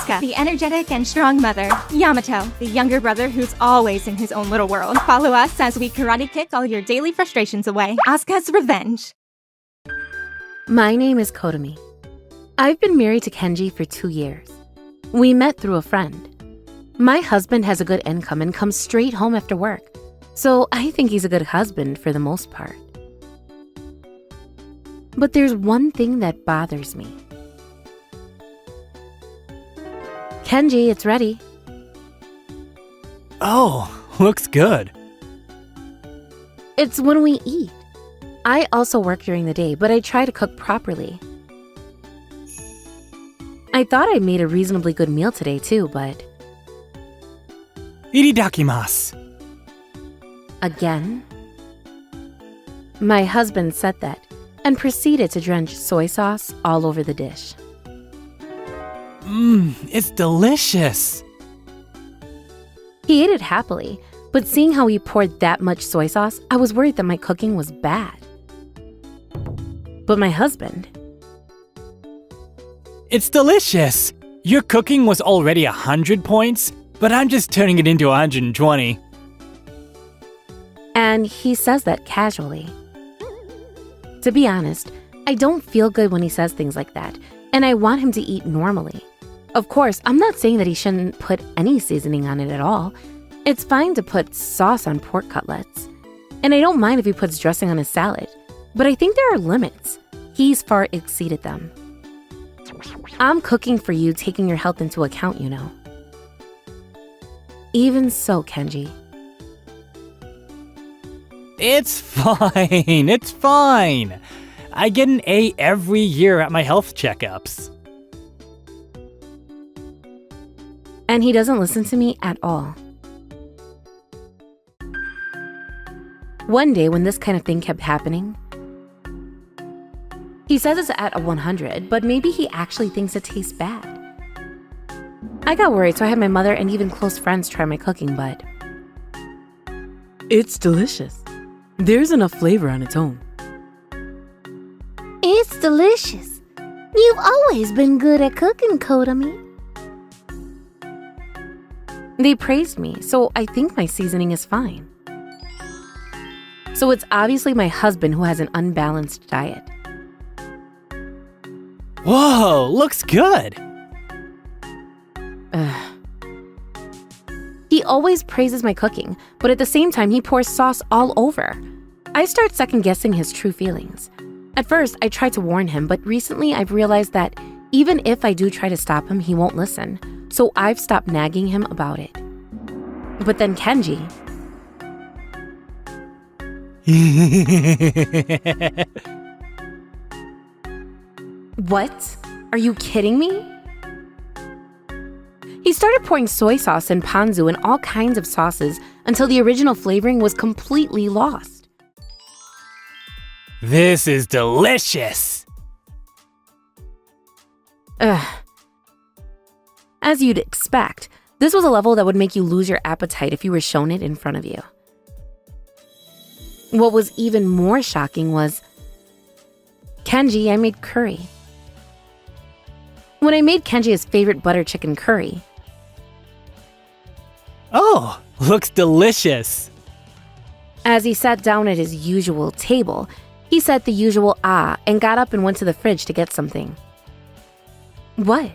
Asuka, the energetic and strong mother. Yamato, the younger brother who's always in his own little world. Follow us as we karate kick all your daily frustrations away. Asuka's Revenge. My name is Kotomi. I've been married to Kenji for 2 years. We met through a friend. My husband has a good income and comes straight home after work, so I think he's a good husband for the most part. But there's one thing that bothers me. Kenji, it's ready. Oh, looks good. It's when we eat. I also work during the day, but I try to cook properly. I thought I made a reasonably good meal today too, but... Iridakimasu. Again? My husband said that and proceeded to drench soy sauce all over the dish. It's delicious. He ate it happily, but seeing how he poured that much soy sauce, I was worried that my cooking was bad. But my husband... It's delicious. Your cooking was already 100 points, but I'm just turning it into 120. And he says that casually. To be honest, I don't feel good when he says things like that, and I want him to eat normally. Of course, I'm not saying that he shouldn't put any seasoning on it at all. It's fine to put sauce on pork cutlets. And I don't mind if he puts dressing on his salad, but I think there are limits. He's far exceeded them. I'm cooking for you, taking your health into account, you know. Even so, Kenji. It's fine, it's fine. I get an A every year at my health checkups. And he doesn't listen to me at all. One day when this kind of thing kept happening, he says it's at a 100, but maybe he actually thinks it tastes bad. I got worried, so I had my mother and even close friends try my cooking, but... It's delicious. There's enough flavor on its own. It's delicious. You've always been good at cooking, Kotomi. They praised me, so I think my seasoning is fine. So it's obviously my husband who has an unbalanced diet. Whoa, looks good. He always praises my cooking, but at the same time he pours sauce all over. I start second-guessing his true feelings. At first, I tried to warn him, but recently I've realized that even if I do try to stop him, he won't listen. So I've stopped nagging him about it. But then Kenji... What? Are you kidding me? He started pouring soy sauce and ponzu and all kinds of sauces until the original flavoring was completely lost. This is delicious. As you'd expect, this was a level that would make you lose your appetite if you were shown it in front of you. What was even more shocking was, Kenji, I made curry. When I made Kenji his favorite butter chicken curry. Oh, looks delicious. As he sat down at his usual table, he said the usual ah and got up and went to the fridge to get something. What?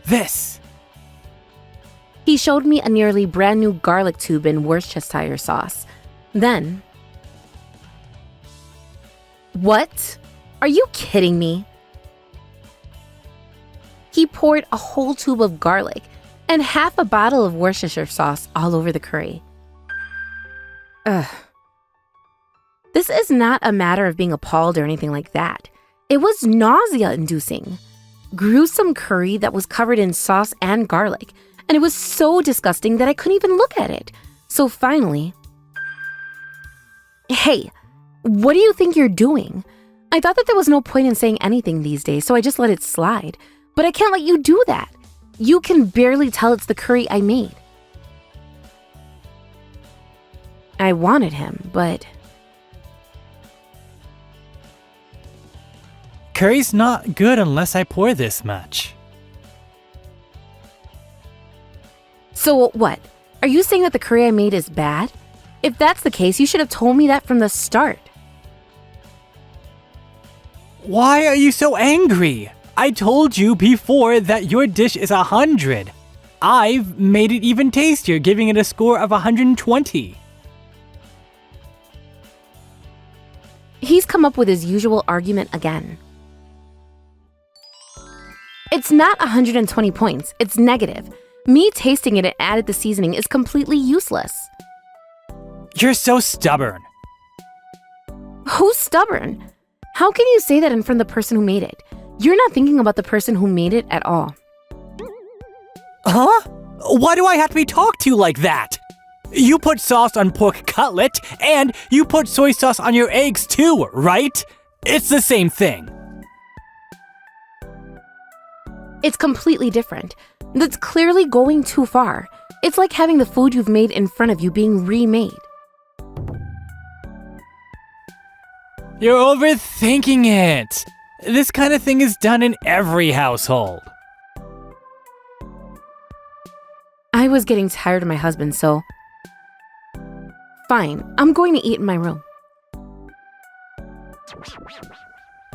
This. He showed me a nearly brand new garlic tube in Worcestershire sauce. Then... What? Are you kidding me? He poured a whole tube of garlic and half a bottle of Worcestershire sauce all over the curry. This is not a matter of being appalled or anything like that. It was nausea-inducing. Gruesome curry that was covered in sauce and garlic, and it was so disgusting that I couldn't even look at it. So finally... Hey, what do you think you're doing? I thought that there was no point in saying anything these days, so I just let it slide. But I can't let you do that. You can barely tell it's the curry I made. I wanted him, but... Curry's not good unless I pour this much. So what? Are you saying that the curry I made is bad? If that's the case, you should have told me that from the start. Why are you so angry? I told you before that your dish is 100. I've made it even tastier, giving it a score of 120. He's come up with his usual argument again. It's not 120 points, it's negative. Me tasting it and added the seasoning is completely useless. You're so stubborn. Who's stubborn? How can you say that in front of the person who made it? You're not thinking about the person who made it at all. Huh? Why do I have to be talked to like that? You put sauce on pork cutlet, and you put soy sauce on your eggs too, right? It's the same thing. It's completely different. That's clearly going too far. It's like having the food you've made in front of you being remade. You're overthinking it. This kind of thing is done in every household. I was getting tired of my husband, so... Fine, I'm going to eat in my room.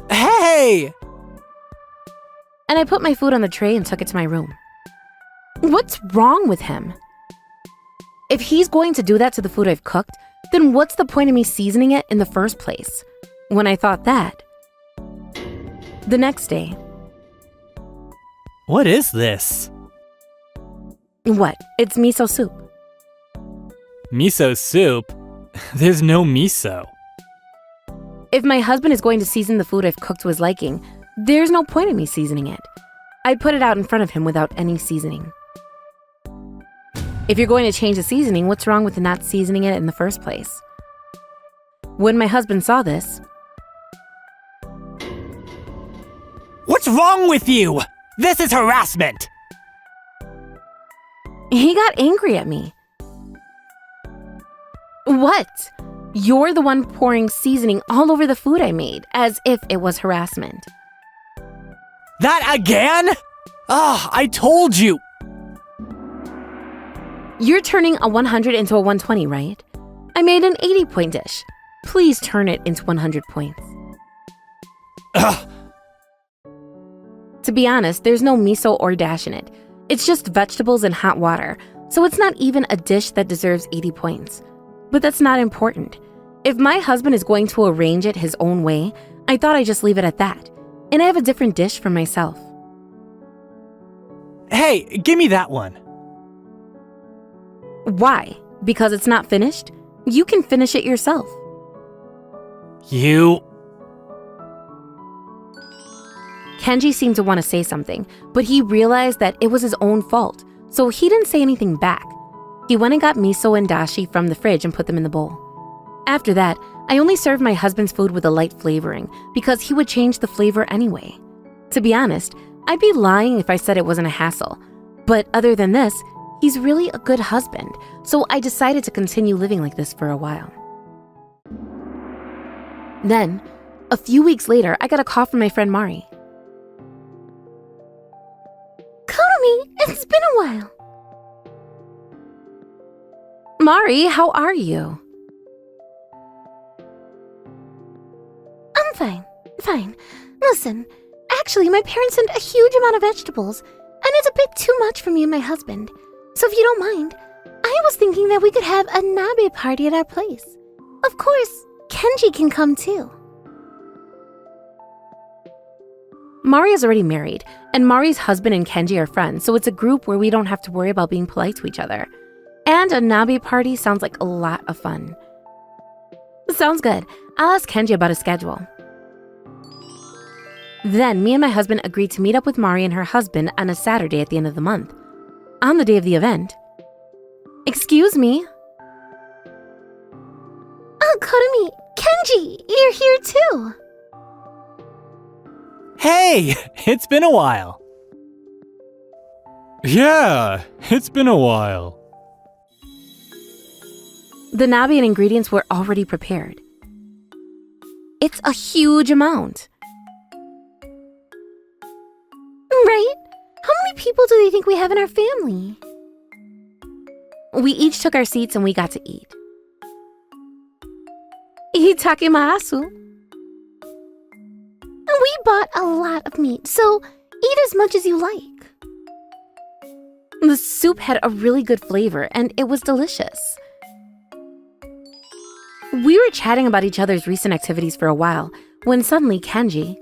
Hey! And I put my food on the tray and took it to my room. What's wrong with him? If he's going to do that to the food I've cooked, then what's the point of me seasoning it in the first place? When I thought that... The next day... What is this? What? It's miso soup. Miso soup? There's no miso. If my husband is going to season the food I've cooked to his liking, there's no point in me seasoning it. I put it out in front of him without any seasoning. If you're going to change the seasoning, what's wrong with not seasoning it in the first place? When my husband saw this... What's wrong with you? This is harassment! He got angry at me. What? You're the one pouring seasoning all over the food I made, as if it was harassment. That again? I told you! You're turning a 100 into a 120, right? I made an 80-point dish. Please turn it into 100 points. Ugh. To be honest, there's no miso or dash in it. It's just vegetables and hot water, so it's not even a dish that deserves 80 points. But that's not important. If my husband is going to arrange it his own way, I thought I'd just leave it at that. And I have a different dish for myself. Hey, give me that one. Why? Because it's not finished? You can finish it yourself. You... Kenji seemed to want to say something, but he realized that it was his own fault, so he didn't say anything back. He went and got miso and dashi from the fridge and put them in the bowl. After that, I only served my husband's food with a light flavoring because he would change the flavor anyway. To be honest, I'd be lying if I said it wasn't a hassle. But other than this, he's really a good husband, so I decided to continue living like this for a while. Then, a few weeks later, I got a call from my friend Mari. Kotomi, it's been a while. Mari, how are you? I'm fine. Listen, actually, my parents sent a huge amount of vegetables, and it's a bit too much for me and my husband. So if you don't mind, I was thinking that we could have a nabe party at our place. Of course, Kenji can come too. Mari is already married, and Mari's husband and Kenji are friends, so it's a group where we don't have to worry about being polite to each other. And a nabe party sounds like a lot of fun. Sounds good. I'll ask Kenji about his schedule. Then, me and my husband agreed to meet up with Mari and her husband on a Saturday at the end of the month. On the day of the event. Excuse me? Oh, Kotomi, Kenji, you're here too. Hey, it's been a while. Yeah, it's been a while. The nabe and ingredients were already prepared. It's a huge amount. right? How many people do they think we have in our family? We each took our seats and we got to eat. Itakimasu. We bought a lot of meat, so eat as much as you like. The soup had a really good flavor and it was delicious. We were chatting about each other's recent activities for a while when suddenly Kenji...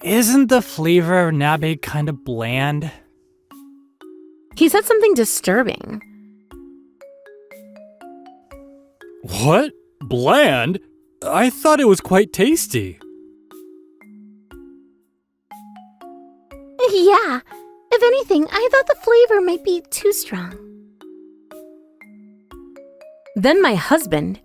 Isn't the flavor of nabe kind of bland? He said something disturbing. What? Bland? I thought it was quite tasty. Yeah, if anything, I thought the flavor might be too strong. Then my husband...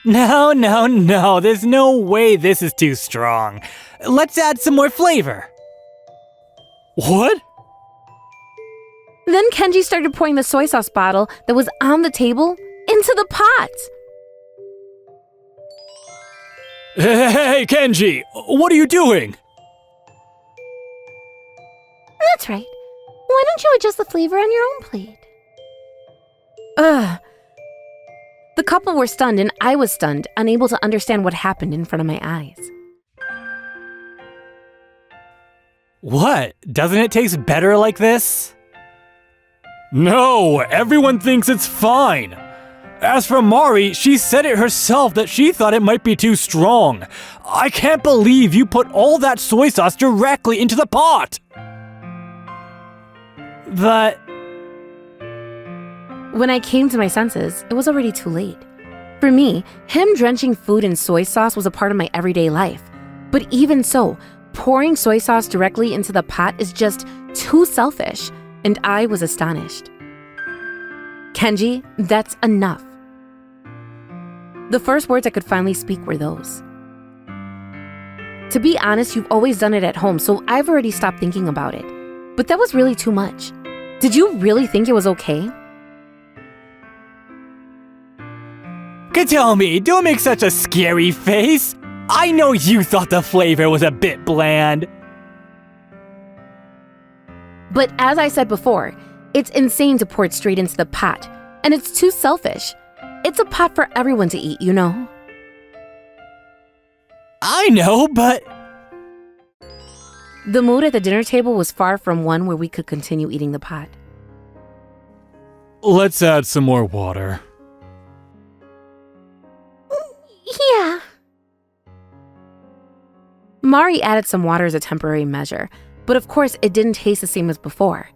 No, there's no way this is too strong. Let's add some more flavor. What? Then Kenji started pouring the soy sauce bottle that was on the table into the pot. Hey, Kenji, what are you doing? That's right. Why don't you adjust the flavor on your own plate? Ugh. The couple were stunned and I was stunned, unable to understand what happened in front of my eyes. What? Doesn't it taste better like this? No, everyone thinks it's fine. As for Mari, she said it herself that she thought it might be too strong. I can't believe you put all that soy sauce directly into the pot. But... When I came to my senses, it was already too late. For me, him drenching food in soy sauce was a part of my everyday life. But even so, pouring soy sauce directly into the pot is just too selfish, and I was astonished. Kenji, that's enough. The first words I could finally speak were those. To be honest, you've always done it at home, so I've already stopped thinking about it. But that was really too much. Did you really think it was okay? Katomi, don't make such a scary face. I know you thought the flavor was a bit bland. But as I said before, it's insane to pour it straight into the pot, and it's too selfish. It's a pot for everyone to eat, you know? I know, but... The mood at the dinner table was far from one where we could continue eating the pot. Let's add some more water. Yeah. Mari added some water as a temporary measure, but of course it didn't taste the same as before.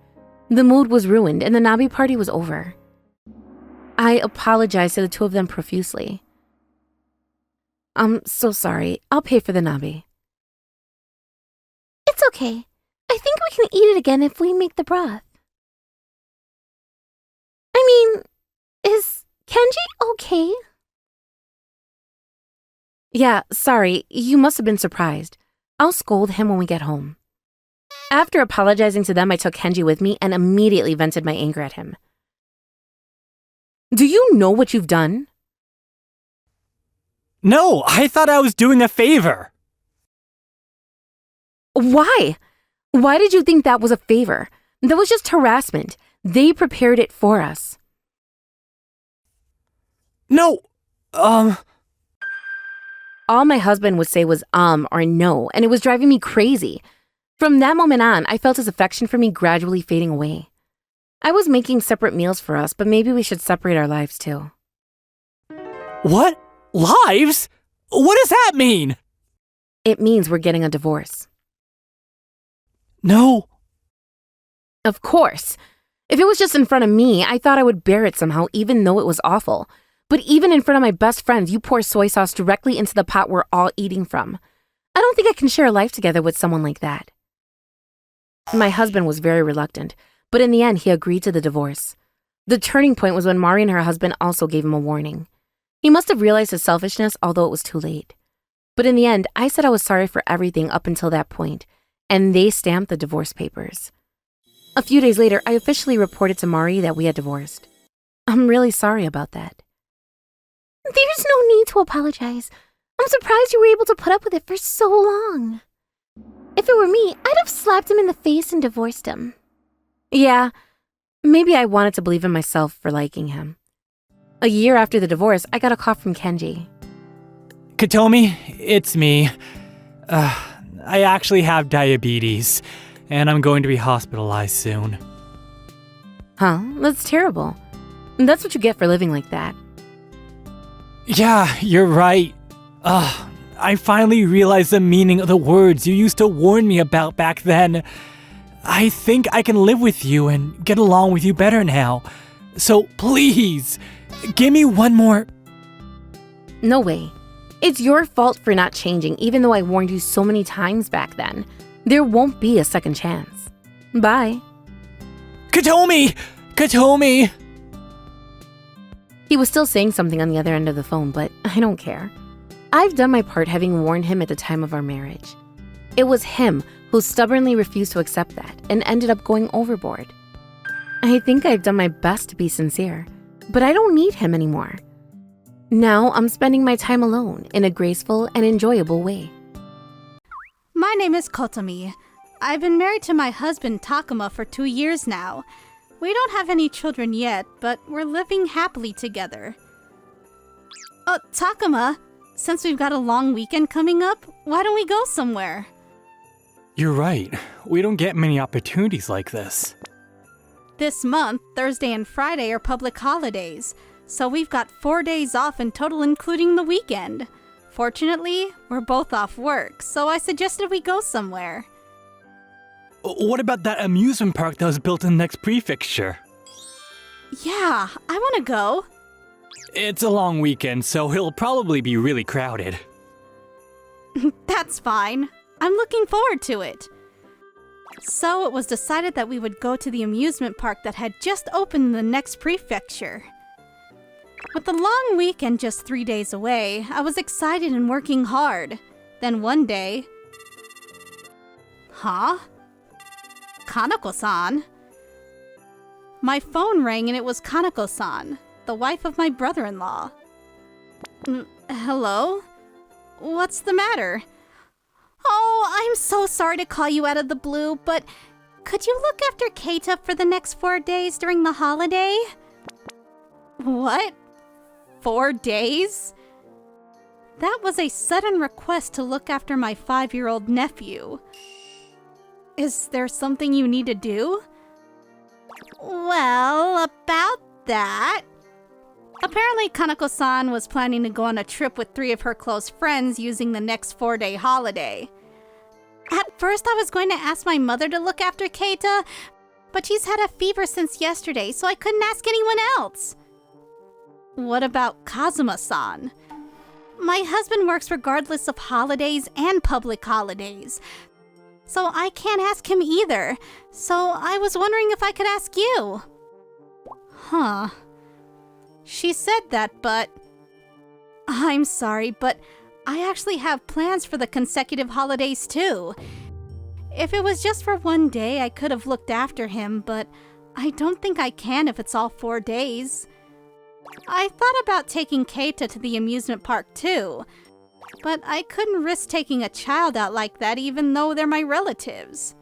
The mood was ruined and the nabe party was over. I apologized to the two of them profusely. I'm so sorry. I'll pay for the nabe. It's okay. I think we can eat it again if we make the broth. I mean, is Kenji okay? Yeah, sorry. You must have been surprised. I'll scold him when we get home. After apologizing to them, I took Kenji with me and immediately vented my anger at him. Do you know what you've done? No, I thought I was doing a favor. Why? Why did you think that was a favor? That was just harassment. They prepared it for us. No, All my husband would say was or no, and it was driving me crazy. From that moment on, I felt his affection for me gradually fading away. I was making separate meals for us, but maybe we should separate our lives too. What? Lives? What does that mean? It means we're getting a divorce. No. Of course. If it was just in front of me, I thought I would bear it somehow, even though it was awful. But even in front of my best friends, you pour soy sauce directly into the pot we're all eating from. I don't think I can share a life together with someone like that. My husband was very reluctant, but in the end, he agreed to the divorce. The turning point was when Mari and her husband also gave him a warning. He must have realized his selfishness, although it was too late. But in the end, I said I was sorry for everything up until that point, and they stamped the divorce papers. A few days later, I officially reported to Mari that we had divorced. I'm really sorry about that. There's no need to apologize. I'm surprised you were able to put up with it for so long. If it were me, I'd have slapped him in the face and divorced him. Yeah, maybe I wanted to believe in myself for liking him. A year after the divorce, I got a call from Kenji. Katomi, it's me. I actually have diabetes, and I'm going to be hospitalized soon. Huh? That's terrible. That's what you get for living like that. Yeah, you're right. I finally realized the meaning of the words you used to warn me about back then. I think I can live with you and get along with you better now. So please, give me one more... No way. It's your fault for not changing, even though I warned you so many times back then. There won't be a second chance. Bye. Katomi! Katomi! He was still saying something on the other end of the phone, but I don't care. I've done my part having warned him at the time of our marriage. It was him who stubbornly refused to accept that and ended up going overboard. I think I've done my best to be sincere, but I don't need him anymore. Now I'm spending my time alone in a graceful and enjoyable way. My name is Kotomi. I've been married to my husband Takuma for 2 years now. We don't have any children yet, but we're living happily together. Oh, Takuma, since we've got a long weekend coming up, why don't we go somewhere? You're right. We don't get many opportunities like this. This month, Thursday and Friday are public holidays, so we've got 4 days off in total, including the weekend. Fortunately, we're both off work, so I suggested we go somewhere. What about that amusement park that was built in the next prefecture? Yeah, I want to go. It's a long weekend, so it'll probably be really crowded. That's fine. I'm looking forward to it. So it was decided that we would go to the amusement park that had just opened in the next prefecture. With the long weekend just 3 days away, I was excited and working hard. Then one day... Huh? Kanako-san? My phone rang and it was Kanako-san, the wife of my brother-in-law. Hello? What's the matter? Oh, I'm so sorry to call you out of the blue, but could you look after Keita for the next 4 days during the holiday? What? 4 days? That was a sudden request to look after my 5-year-old nephew. Is there something you need to do? Well, about that... Apparently, Kanako-san was planning to go on a trip with 3 of her close friends using the next 4-day holiday. At first, I was going to ask my mother to look after Keita, but she's had a fever since yesterday, so I couldn't ask anyone else. What about Kazuma-san? My husband works regardless of holidays and public holidays, so I can't ask him either. So I was wondering if I could ask you. Huh. She said that, but... I'm sorry, but I actually have plans for the consecutive holidays too. If it was just for 1 day, I could have looked after him, but I don't think I can if it's all 4 days. I thought about taking Keita to the amusement park too, but I couldn't risk taking a child out like that even though they're my relatives.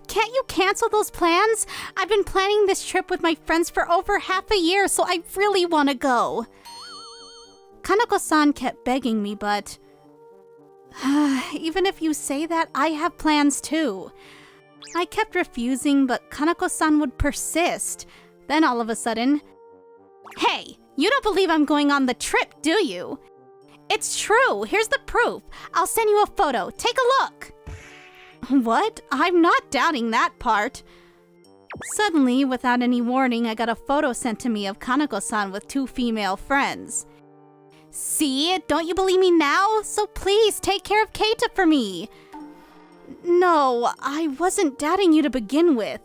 Can't you cancel those plans? I've been planning this trip with my friends for over half a year, so I really want to go. Kanako-san kept begging me, but... even if you say that, I have plans too. I kept refusing, but Kanako-san would persist. Then all of a sudden... Hey, you don't believe I'm going on the trip, do you? It's true. Here's the proof. I'll send you a photo. Take a look. What? I'm not doubting that part. Suddenly, without any warning, I got a photo sent to me of Kanako-san with 2 female friends. See? Don't you believe me now? So please, take care of Keita for me. No, I wasn't doubting you to begin with.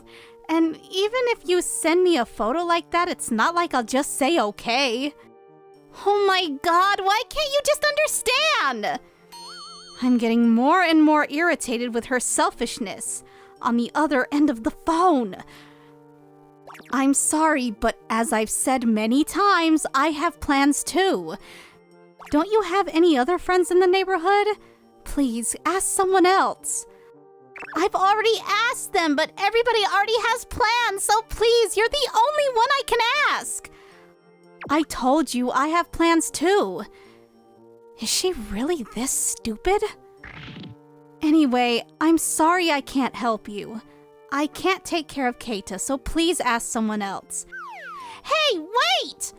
And even if you send me a photo like that, it's not like I'll just say okay. Oh my god, why can't you just understand? I'm getting more and more irritated with her selfishness on the other end of the phone. I'm sorry, but as I've said many times, I have plans too. Don't you have any other friends in the neighborhood? Please, ask someone else. I've already asked them, but everybody already has plans, so please, you're the only one I can ask. I told you I have plans too. Is she really this stupid? Anyway, I'm sorry I can't help you. I can't take care of Keita, so please ask someone else. Hey, wait!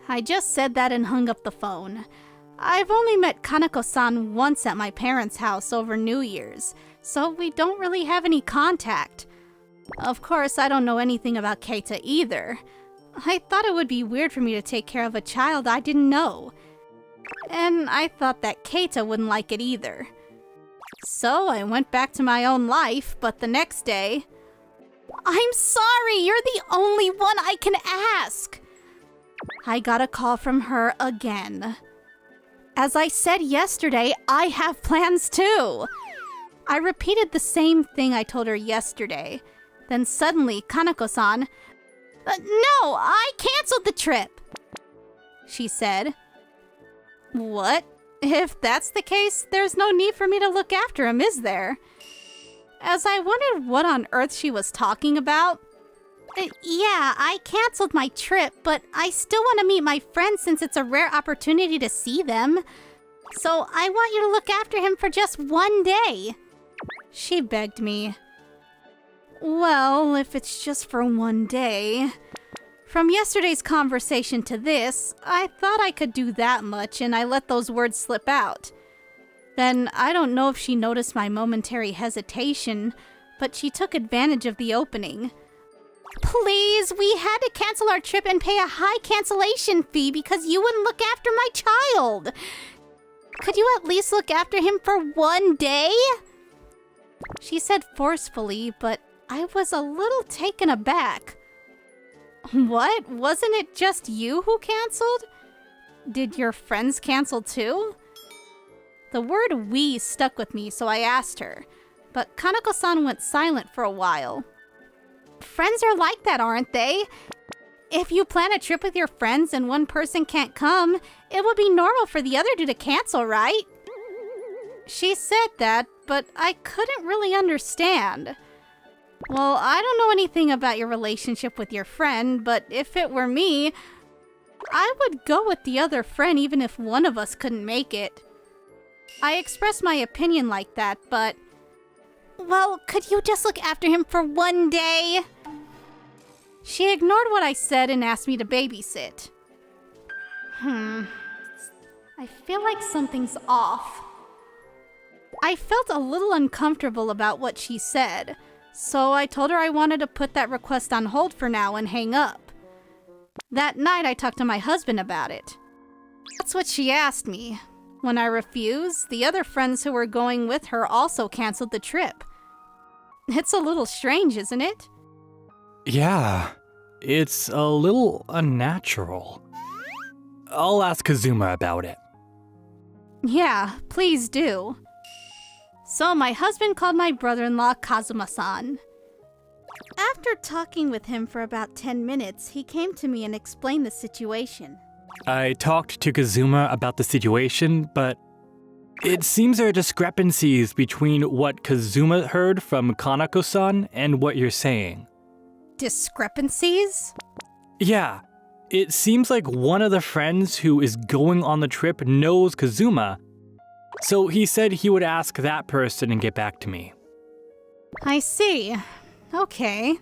I just said that and hung up the phone. I've only met Kaneko-san once at my parents' house over New Year's, so we don't really have any contact. Of course, I don't know anything about Keita either. I thought it would be weird for me to take care of a child I didn't know. And I thought that Keita wouldn't like it either. So I went back to my own life, but the next day... I'm sorry, you're the only one I can ask! I got a call from her again. As I said yesterday, I have plans too! I repeated the same thing I told her yesterday. Then suddenly, Kaneko-san... No, I canceled the trip! She said. What? If that's the case, there's no need for me to look after him, is there? As I wondered what on earth she was talking about... Yeah, I canceled my trip, but I still want to meet my friends since it's a rare opportunity to see them. So I want you to look after him for just one day. She begged me. Well, if it's just for one day... From yesterday's conversation to this, I thought I could do that much and I let those words slip out. Then I don't know if she noticed my momentary hesitation, but she took advantage of the opening. Please, we had to cancel our trip and pay a high cancellation fee because you wouldn't look after my child. Could you at least look after him for one day? She said forcefully, but I was a little taken aback. What? Wasn't it just you who canceled? Did your friends cancel too? The word "we" stuck with me, so I asked her, but Kaneko-san went silent for a while. Friends are like that, aren't they? If you plan a trip with your friends and one person can't come, it would be normal for the other two to cancel, right? She said that, but I couldn't really understand. Well, I don't know anything about your relationship with your friend, but if it were me, I would go with the other friend even if one of us couldn't make it. I expressed my opinion like that, but... Well, could you just look after him for one day? She ignored what I said and asked me to babysit. I feel like something's off. I felt a little uncomfortable about what she said, so I told her I wanted to put that request on hold for now and hang up. That night I talked to my husband about it. That's what she asked me. When I refused, the other friends who were going with her also canceled the trip. It's a little strange, isn't it? Yeah, it's a little unnatural. I'll ask Kazuma about it. Yeah, please do. So my husband called my brother-in-law Kazuma-san. After talking with him for about 10 minutes, he came to me and explained the situation. I talked to Kazuma about the situation, but it seems there are discrepancies between what Kazuma heard from Kaneko-san and what you're saying. Discrepancies? Yeah, it seems like one of the friends who is going on the trip knows Kazuma, so he said he would ask that person and get back to me. I see. Okay.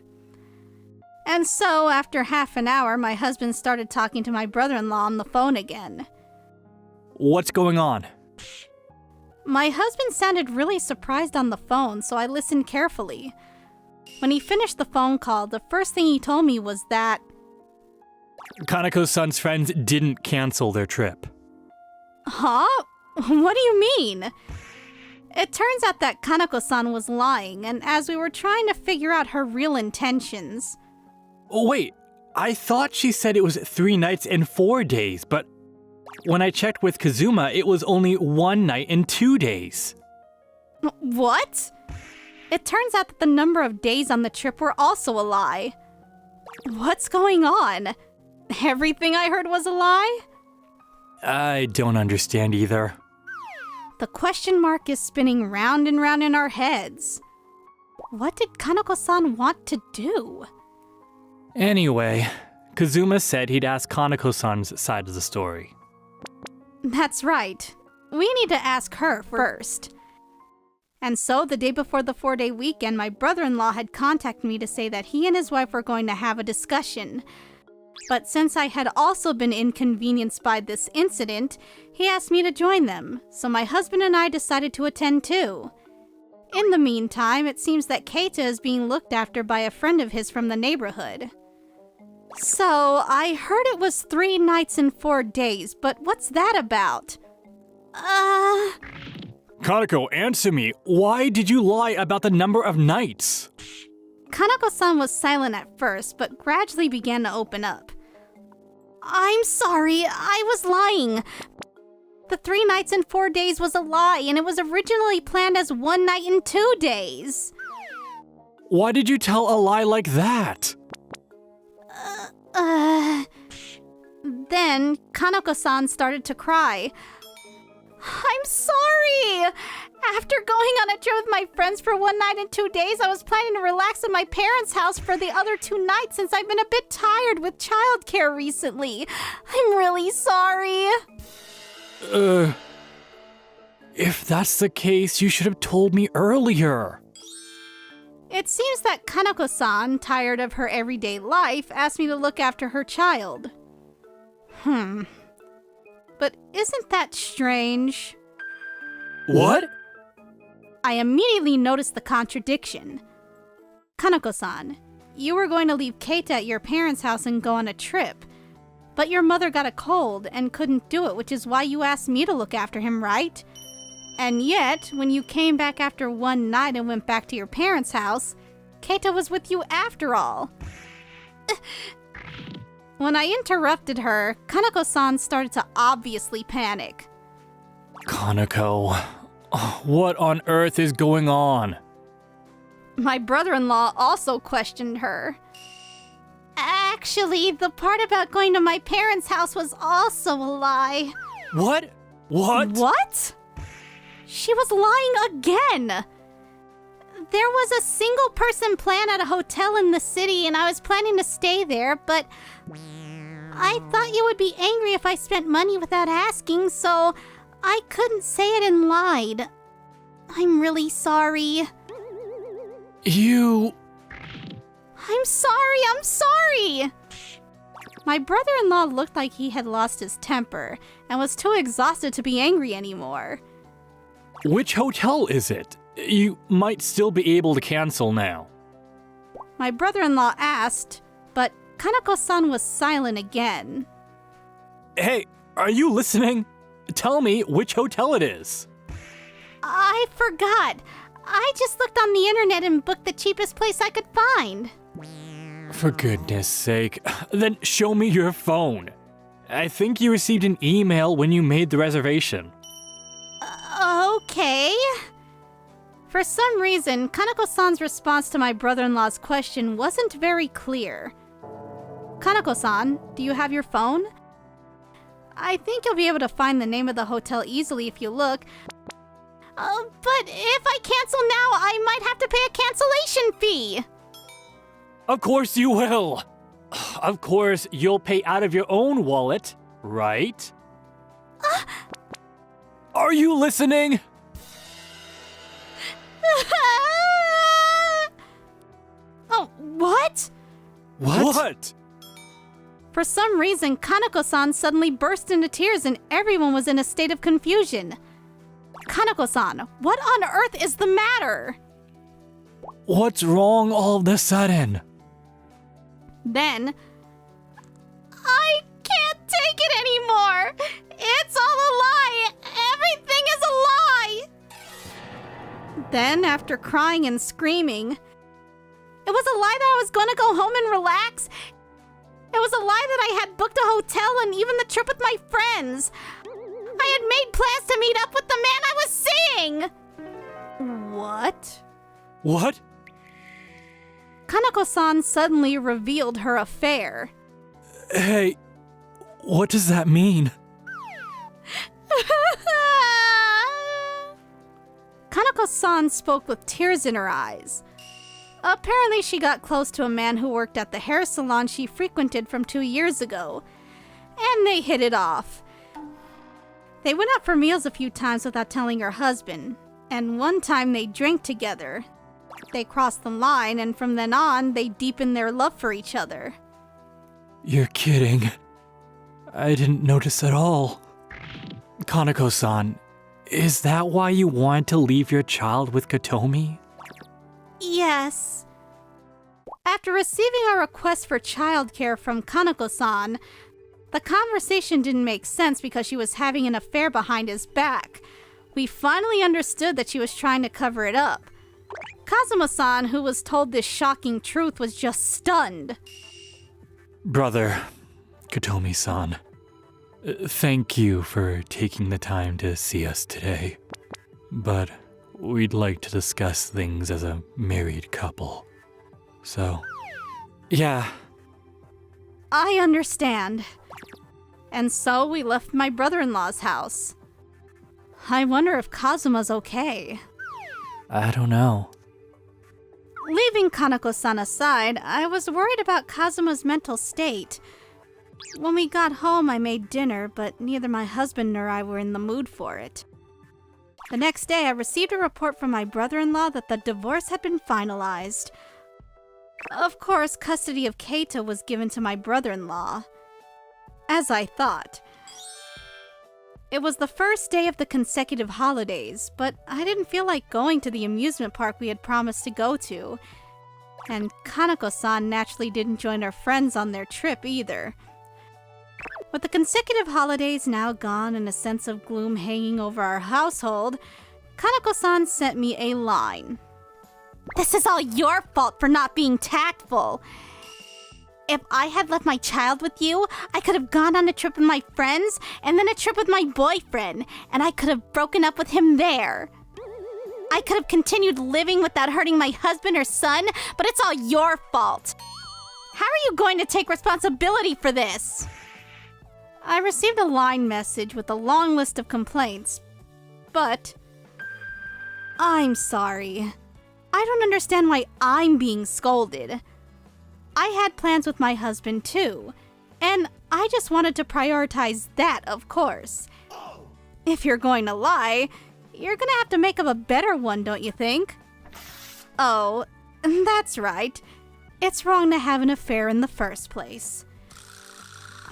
And so, after half an hour, my husband started talking to my brother-in-law on the phone again. What's going on? My husband sounded really surprised on the phone, so I listened carefully. When he finished the phone call, the first thing he told me was that... Kaneko-san's friends didn't cancel their trip. Huh? What do you mean? It turns out that Kaneko-san was lying, and as we were trying to figure out her real intentions... Oh, wait, I thought she said it was 3 nights and 4 days, but when I checked with Kazuma, it was only 1 night and 2 days. What? It turns out that the number of days on the trip were also a lie. What's going on? Everything I heard was a lie? I don't understand either. The question mark is spinning round and round in our heads. What did Kanako-san want to do? Anyway, Kazuma said he'd ask Kanako-san's side of the story. That's right. We need to ask her first. And so, the day before the 4-day weekend, my brother-in-law had contacted me to say that he and his wife were going to have a discussion. But since I had also been inconvenienced by this incident, he asked me to join them, so my husband and I decided to attend too. In the meantime, it seems that Keita is being looked after by a friend of his from the neighborhood. So, I heard it was 3 nights and 4 days, but what's that about? Kanako, answer me. Why did you lie about the number of nights? Kanako-san was silent at first, but gradually began to open up. I'm sorry, I was lying. The 3 nights and 4 days was a lie, and it was originally planned as 1 night and 2 days. Why did you tell a lie like that? Then Kanako-san started to cry. I'm sorry! After going on a trip with my friends for 1 night and 2 days, I was planning to relax at my parents' house for the other 2 nights since I've been a bit tired with childcare recently. I'm really sorry. If that's the case, you should have told me earlier. It seems that Kanako-san, tired of her everyday life, asked me to look after her child. But isn't that strange? What? I immediately noticed the contradiction. Kanako-san, you were going to leave Keita at your parents' house and go on a trip. But your mother got a cold and couldn't do it, which is why you asked me to look after him, right? And yet, when you came back after 1 night and went back to your parents' house, Keita was with you after all. When I interrupted her, Kanako-san started to obviously panic. Kanako, what on earth is going on? My brother-in-law also questioned her. Actually, the part about going to my parents' house was also a lie. What? What? She was lying again. There was a single-person plan at a hotel in the city, and I was planning to stay there, but I thought you would be angry if I spent money without asking, so I couldn't say it and lied. I'm really sorry. I'm sorry! My brother-in-law looked like he had lost his temper and was too exhausted to be angry anymore. Which hotel is it? You might still be able to cancel now. My brother-in-law asked, but Kanako-san was silent again. Hey, are you listening? Tell me which hotel it is. I forgot. I just looked on the internet and booked the cheapest place I could find. For goodness sake, then show me your phone. I think you received an email when you made the reservation. Okay. For some reason, Kanako-san's response to my brother-in-law's question wasn't very clear. Kanako-san, do you have your phone? I think you'll be able to find the name of the hotel easily if you look. But if I cancel now, I might have to pay a cancellation fee. Of course you will. Of course, you'll pay out of your own wallet, right? Are you listening? Oh, what? What? For some reason, Kanako-san suddenly burst into tears and everyone was in a state of confusion. Kanako-san, what on earth is the matter? What's wrong all of a sudden? Then, I can't take it anymore! It's all a lie! Everything is a lie! Then, after crying and screaming, it was a lie that I was gonna go home and relax. It was a lie that I had booked a hotel and even the trip with my friends. I had made plans to meet up with the man I was seeing! What? What? Kanako-san suddenly revealed her affair. Hey, what does that mean? Kanako-san spoke with tears in her eyes. Apparently, she got close to a man who worked at the hair salon she frequented from 2 years ago, and they hit it off. They went out for meals a few times without telling her husband, and one time they drank together. They crossed the line, and from then on, they deepened their love for each other. You're kidding. I didn't notice at all. Kanako-san, is that why you wanted to leave your child with Kotomi? Yes. After receiving a request for childcare from Kanako-san, the conversation didn't make sense because she was having an affair behind his back. We finally understood that she was trying to cover it up. Kazuma-san, who was told this shocking truth, was just stunned. Brother, Kotomi-san, thank you for taking the time to see us today. But we'd like to discuss things as a married couple. So, yeah. I understand. And so we left my brother-in-law's house. I wonder if Kazuma's okay. I don't know. Leaving Kanako-san aside, I was worried about Kazuma's mental state. When we got home, I made dinner, but neither my husband nor I were in the mood for it. The next day, I received a report from my brother-in-law that the divorce had been finalized. Of course, custody of Keita was given to my brother-in-law. As I thought. It was the first day of the consecutive holidays, but I didn't feel like going to the amusement park we had promised to go to. And Kanako-san naturally didn't join her friends on their trip either. With the consecutive holidays now gone and a sense of gloom hanging over our household, Kanako-san sent me a line. "This is all your fault for not being tactful. If I had left my child with you, I could have gone on a trip with my friends and then a trip with my boyfriend, and I could have broken up with him there. I could have continued living without hurting my husband or son, but it's all your fault. How are you going to take responsibility for this?" I received a line message with a long list of complaints, but I'm sorry. I don't understand why I'm being scolded. I had plans with my husband too, and I just wanted to prioritize that, of course. If you're going to lie, you're gonna have to make up a better one, don't you think? Oh, that's right. It's wrong to have an affair in the first place.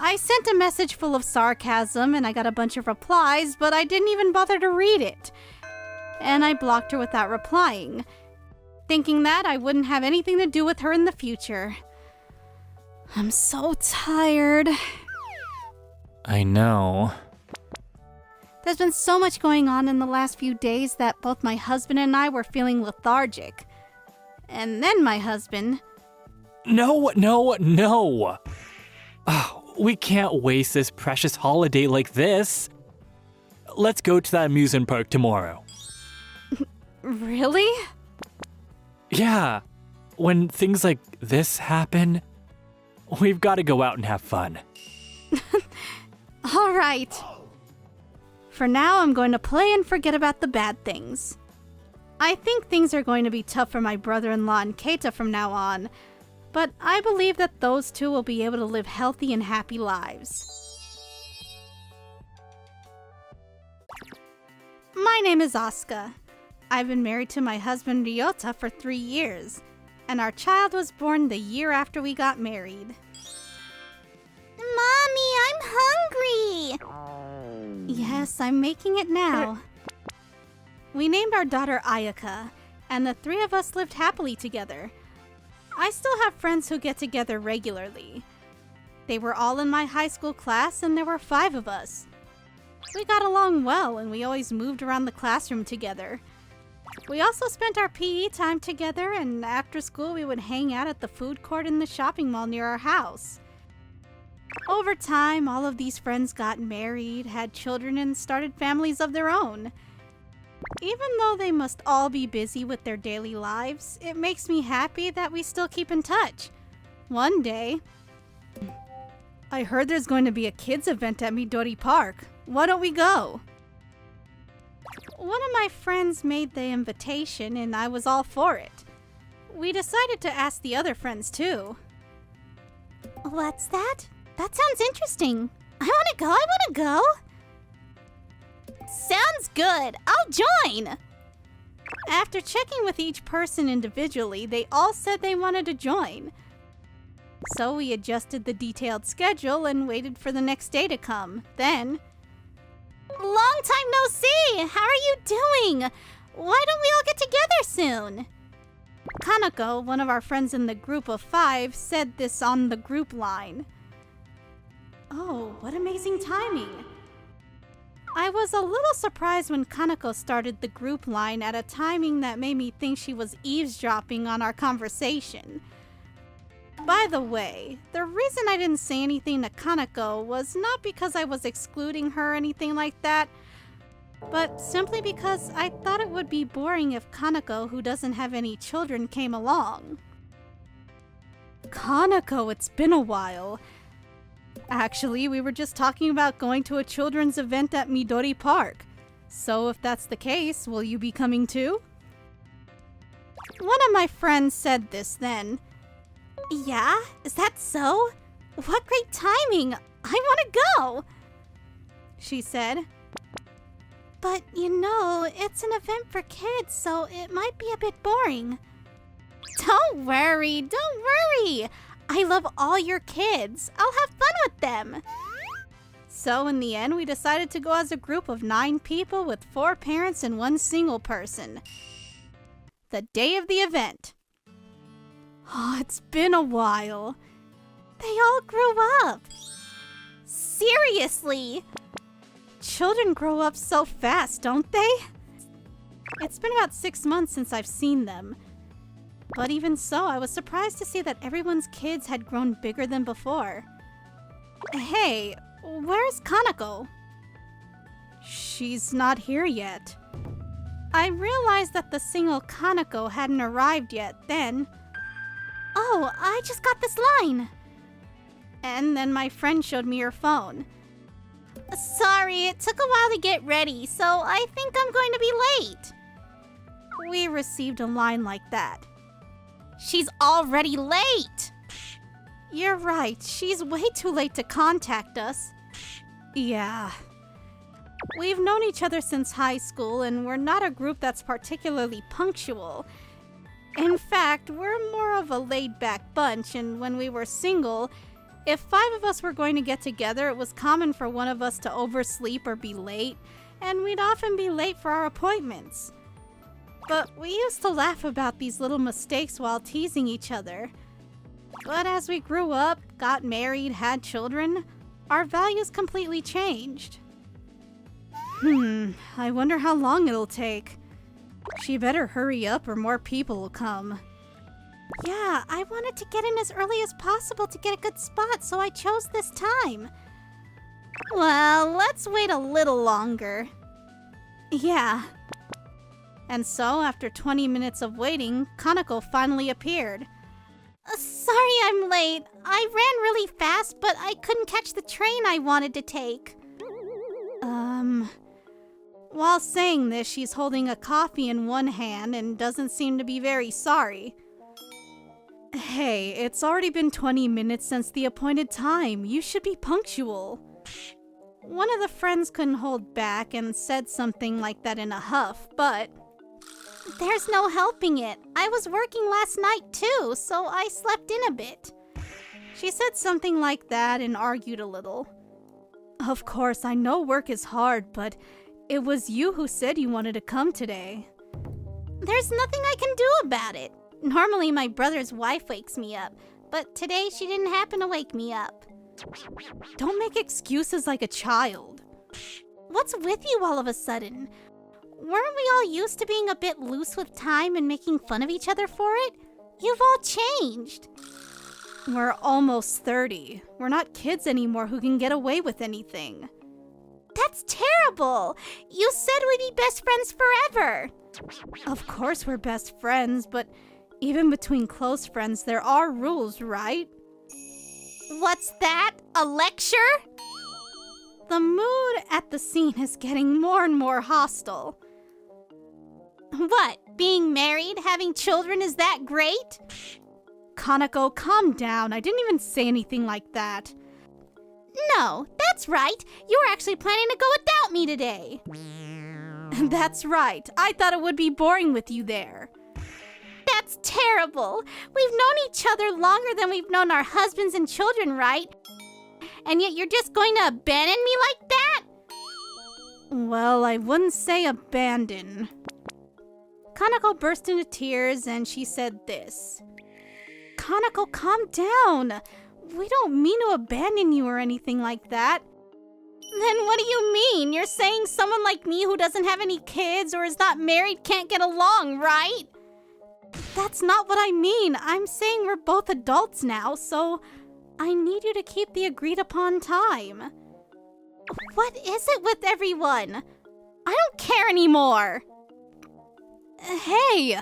I sent a message full of sarcasm and I got a bunch of replies, but I didn't even bother to read it. And I blocked her without replying, thinking that I wouldn't have anything to do with her in the future. I'm so tired. I know. There's been so much going on in the last few days that both my husband and I were feeling lethargic. And then my husband... No. Oh, we can't waste this precious holiday like this. Let's go to that amusement park tomorrow. Really? Yeah. When things like this happen, we've got to go out and have fun. All right. For now, I'm going to play and forget about the bad things. I think things are going to be tough for my brother-in-law and Keita from now on, but I believe that those two will be able to live healthy and happy lives. My name is Aska. I've been married to my husband Ryota for 3 years, and our child was born the year after we got married. Mommy, I'm hungry! Yes, I'm making it now. We named our daughter Ayaka, and the 3 of us lived happily together. I still have friends who get together regularly. They were all in my high school class, and there were 5 of us. We got along well, and we always moved around the classroom together. We also spent our PE time together, and after school we would hang out at the food court in the shopping mall near our house. Over time, all of these friends got married, had children, and started families of their own. Even though they must all be busy with their daily lives, it makes me happy that we still keep in touch. One day, I heard there's going to be a kids event at Midori Park. Why don't we go? One of my friends made the invitation and I was all for it. We decided to ask the other friends too. What's that? That sounds interesting. I want to go. Sounds good. I'll join. After checking with each person individually, they all said they wanted to join. So we adjusted the detailed schedule and waited for the next day to come. Then, long time no see! How are you doing? Why don't we all get together soon? Kanako, one of our friends in the group of 5, said this on the group line. Oh, what amazing timing! I was a little surprised when Kanako started the group line at a timing that made me think she was eavesdropping on our conversation. By the way, the reason I didn't say anything to Kanako was not because I was excluding her or anything like that, but simply because I thought it would be boring if Kanako, who doesn't have any children, came along. Kanako, it's been a while. Actually, we were just talking about going to a children's event at Midori Park. So if that's the case, will you be coming too? One of my friends said this then. Yeah? Is that so? What great timing! I want to go! She said. But you know, it's an event for kids, so it might be a bit boring. Don't worry! I love all your kids. I'll have fun with them. So in the end, we decided to go as a group of 9 people with 4 parents and 1 single person. The day of the event. Oh, it's been a while. They all grew up. Seriously? Children grow up so fast, don't they? It's been about 6 months since I've seen them. But even so, I was surprised to see that everyone's kids had grown bigger than before. Hey, where's Kanako? She's not here yet. I realized that the single Kanako hadn't arrived yet then. Oh, I just got this line. And then my friend showed me her phone. Sorry, it took a while to get ready, so I think I'm going to be late. We received a line like that. She's already late! You're right, she's way too late to contact us. Yeah. We've known each other since high school, and we're not a group that's particularly punctual. In fact, we're more of a laid-back bunch, and when we were single, if 5 of us were going to get together, it was common for one of us to oversleep or be late, and we'd often be late for our appointments. But we used to laugh about these little mistakes while teasing each other. But as we grew up, got married, had children, our values completely changed. I wonder how long it'll take. She better hurry up or more people will come. Yeah, I wanted to get in as early as possible to get a good spot, so I chose this time. Well, let's wait a little longer. Yeah. And so, after 20 minutes of waiting, Kanako finally appeared. Sorry I'm late. I ran really fast, but I couldn't catch the train I wanted to take. While saying this, she's holding a coffee in one hand and doesn't seem to be very sorry. Hey, it's already been 20 minutes since the appointed time. You should be punctual. One of the friends couldn't hold back and said something like that in a huff, but there's no helping it. I was working last night too, so I slept in a bit. She said something like that and argued a little. Of course, I know work is hard, but it was you who said you wanted to come today. There's nothing I can do about it. Normally my brother's wife wakes me up, but today she didn't happen to wake me up. Don't make excuses like a child. What's with you all of a sudden? Weren't we all used to being a bit loose with time and making fun of each other for it? You've all changed. We're almost 30. We're not kids anymore who can get away with anything. That's terrible! You said we'd be best friends forever! Of course we're best friends, but even between close friends there are rules, right? What's that? A lecture? The mood at the scene is getting more and more hostile. What? Being married, having children is that great? Kanako, calm down. I didn't even say anything like that. No, that's right. You were actually planning to go without me today. That's right. I thought it would be boring with you there. That's terrible. We've known each other longer than we've known our husbands and children, right? And yet you're just going to abandon me like that? Well, I wouldn't say abandon. Kanako burst into tears and she said this. Kanako, calm down. We don't mean to abandon you or anything like that. Then what do you mean? You're saying someone like me who doesn't have any kids or is not married can't get along, right? That's not what I mean. I'm saying we're both adults now, so I need you to keep the agreed upon time. What is it with everyone? I don't care anymore. Hey!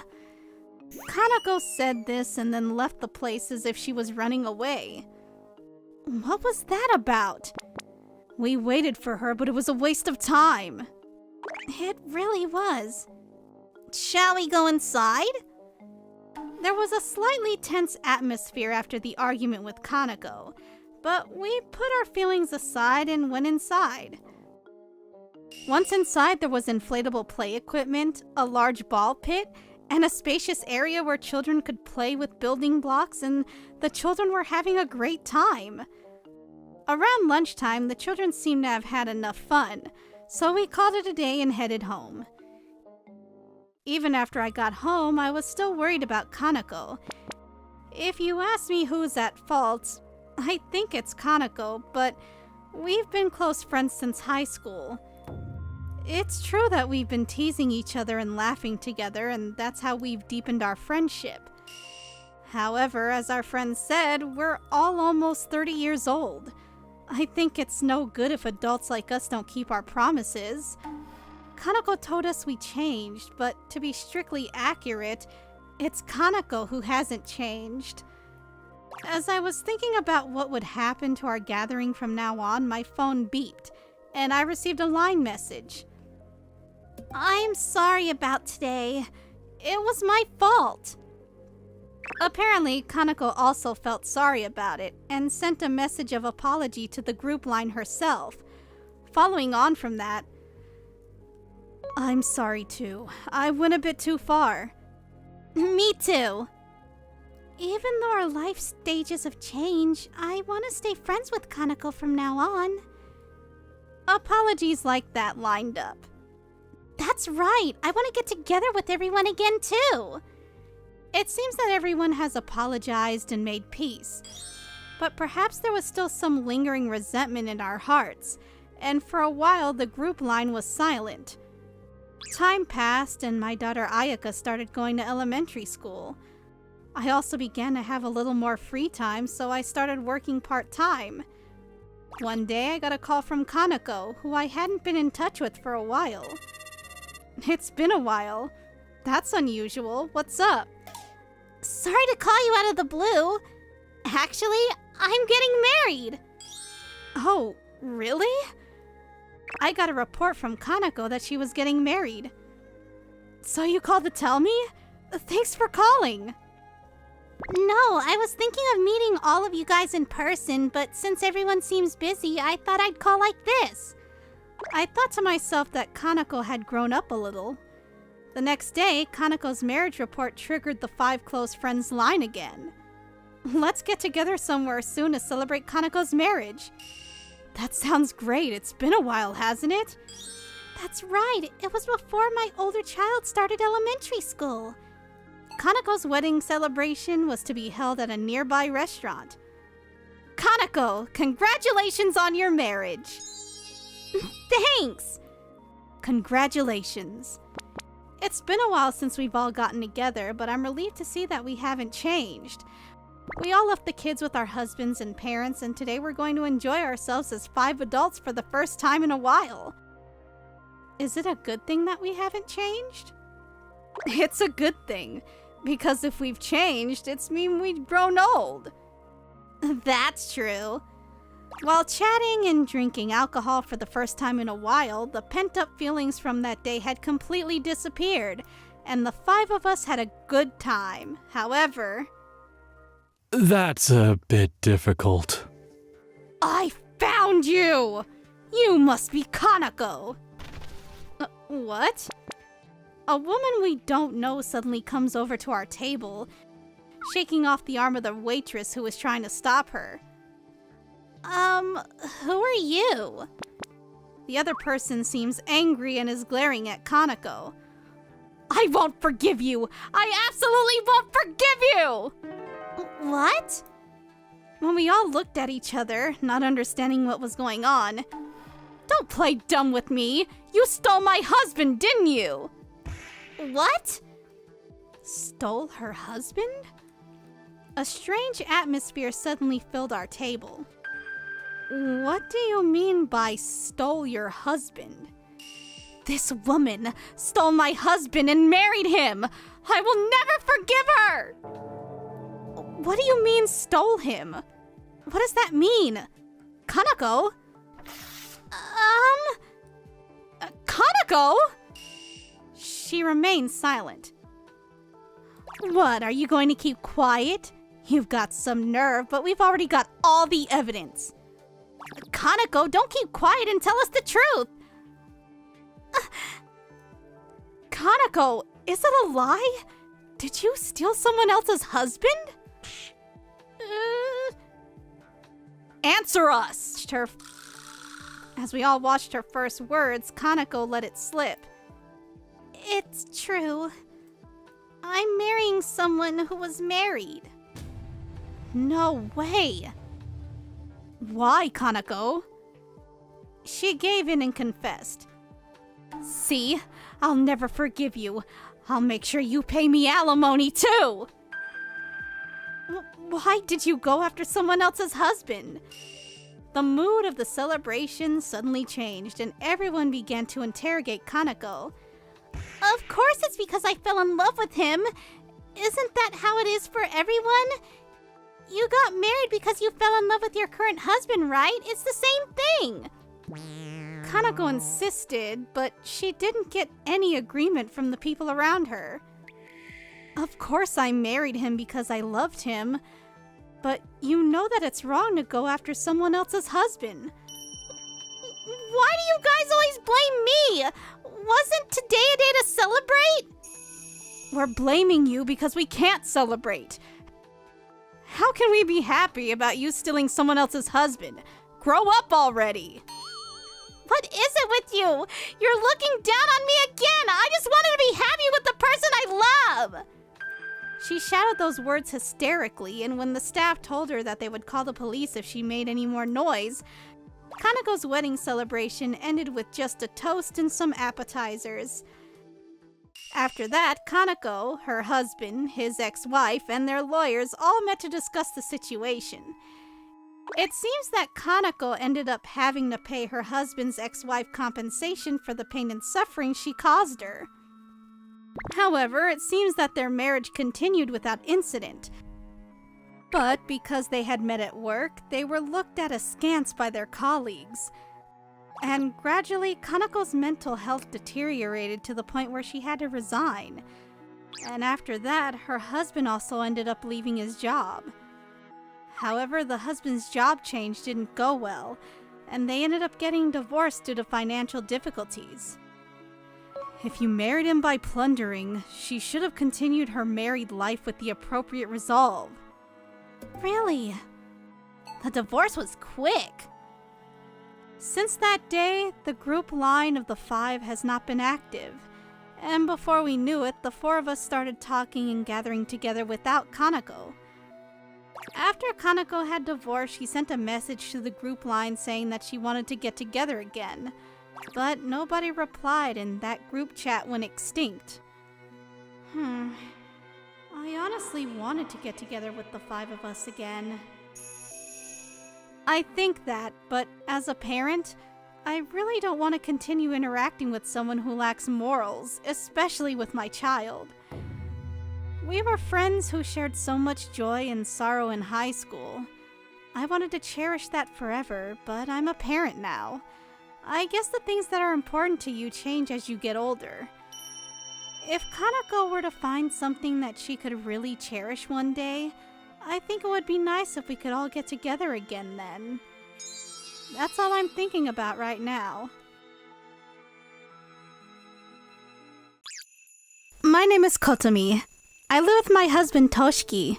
Kanako said this and then left the place as if she was running away. What was that about? We waited for her, but it was a waste of time. It really was. Shall we go inside? There was a slightly tense atmosphere after the argument with Kanako, but we put our feelings aside and went inside. Once inside, there was inflatable play equipment, a large ball pit, and a spacious area where children could play with building blocks, and the children were having a great time. Around lunchtime, the children seemed to have had enough fun, so we called it a day and headed home. Even after I got home, I was still worried about Kanako. If you ask me who's at fault, I think it's Kanako, but we've been close friends since high school. It's true that we've been teasing each other and laughing together, and that's how we've deepened our friendship. However, as our friend said, we're all almost 30 years old. I think it's no good if adults like us don't keep our promises. Kanako told us we changed, but to be strictly accurate, it's Kanako who hasn't changed. As I was thinking about what would happen to our gathering from now on, my phone beeped, and I received a line message. I'm sorry about today. It was my fault. Apparently, Kanako also felt sorry about it and sent a message of apology to the group line herself. Following on from that, I'm sorry too. I went a bit too far. Me too. Even though our life stages have changed, I want to stay friends with Kanako from now on. Apologies like that lined up. That's right. I want to get together with everyone again too. It seems that everyone has apologized and made peace, but perhaps there was still some lingering resentment in our hearts, and for a while the group line was silent. Time passed and my daughter Ayaka started going to elementary school. I also began to have a little more free time, so I started working part-time. One day I got a call from Kanako, who I hadn't been in touch with for a while. It's been a while. That's unusual. What's up? Sorry to call you out of the blue. Actually, I'm getting married. Oh, really? I got a report from Kanako that she was getting married. So you called to tell me? Thanks for calling. No, I was thinking of meeting all of you guys in person, but since everyone seems busy, I thought I'd call like this. I thought to myself that Kanako had grown up a little. The next day, Kanako's marriage report triggered the 5 close friends line again. Let's get together somewhere soon to celebrate Kanako's marriage. That sounds great. It's been a while, hasn't it? That's right. It was before my older child started elementary school. Kanako's wedding celebration was to be held at a nearby restaurant. Kanako, congratulations on your marriage! Thanks! Congratulations. It's been a while since we've all gotten together, but I'm relieved to see that we haven't changed. We all left the kids with our husbands and parents, and today we're going to enjoy ourselves as 5 adults for the first time in a while. Is it a good thing that we haven't changed? It's a good thing, because if we've changed, it's mean we've grown old. That's true. While chatting and drinking alcohol for the first time in a while, the pent-up feelings from that day had completely disappeared, and the 5 of us had a good time. However, That's a bit difficult. I found you! You must be Kanako! What? A woman we don't know suddenly comes over to our table, shaking off the arm of the waitress who was trying to stop her. Who are you? The other person seems angry and is glaring at Kanako. I won't forgive you! I absolutely won't forgive you! What? When we all looked at each other, not understanding what was going on. Don't play dumb with me! You stole my husband, didn't you? What? Stole her husband? A strange atmosphere suddenly filled our table. What do you mean by stole your husband? This woman stole my husband and married him! I will never forgive her! What do you mean stole him? What does that mean? Kanako? Kanako? She remained silent. What, are you going to keep quiet? You've got some nerve, but we've already got all the evidence. Kanako, don't keep quiet and tell us the truth! Kanako, is it a lie? Did you steal someone else's husband? Answer us! As we all watched her first words, Kanako let it slip. It's true. I'm marrying someone who was married. No way. Why, Kanako? She gave in and confessed. See, I'll never forgive you. I'll make sure you pay me alimony too. Why did you go after someone else's husband? The mood of the celebration suddenly changed and everyone began to interrogate Kanako. Of course it's because I fell in love with him. Isn't that how it is for everyone? You got married because you fell in love with your current husband, right? It's the same thing. Kanako insisted, but she didn't get any agreement from the people around her. Of course I married him because I loved him, but you know that it's wrong to go after someone else's husband. Why do you guys always blame me? Wasn't today a day to celebrate? We're blaming you because we can't celebrate. How can we be happy about you stealing someone else's husband? Grow up already. What is it with you? You're looking down on me again. I just wanted to be happy with the person I love. She shouted those words hysterically, and when the staff told her that they would call the police if she made any more noise, Kanako's wedding celebration ended with just a toast and some appetizers. After that, Kanako, her husband, his ex-wife, and their lawyers all met to discuss the situation. It seems that Kanako ended up having to pay her husband's ex-wife compensation for the pain and suffering she caused her. However, it seems that their marriage continued without incident. But because they had met at work, they were looked at askance by their colleagues. And gradually, Kanako's mental health deteriorated to the point where she had to resign. And after that, her husband also ended up leaving his job. However, the husband's job change didn't go well, and they ended up getting divorced due to financial difficulties. If you married him by plundering, she should have continued her married life with the appropriate resolve. Really? The divorce was quick. Since that day, the group line of the 5 has not been active, and before we knew it, the 4 of us started talking and gathering together without Kanako. After Kanako had divorced, she sent a message to the group line saying that she wanted to get together again, but nobody replied and that group chat went extinct. I honestly wanted to get together with the 5 of us again. I think that, but as a parent, I really don't want to continue interacting with someone who lacks morals, especially with my child. We were friends who shared so much joy and sorrow in high school. I wanted to cherish that forever, but I'm a parent now. I guess the things that are important to you change as you get older. If Kanako were to find something that she could really cherish one day, I think it would be nice if we could all get together again then. That's all I'm thinking about right now. My name is Kotomi. I live with my husband Toshiki.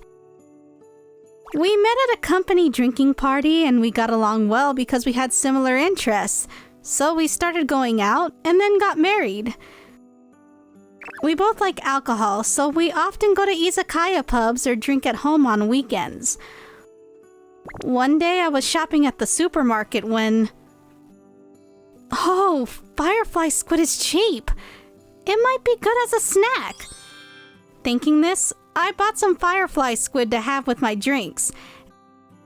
We met at a company drinking party and we got along well because we had similar interests. So we started going out and then got married. We both like alcohol, so we often go to izakaya pubs or drink at home on weekends. One day I was shopping at the supermarket when... Oh, firefly squid is cheap! It might be good as a snack! Thinking this, I bought some firefly squid to have with my drinks.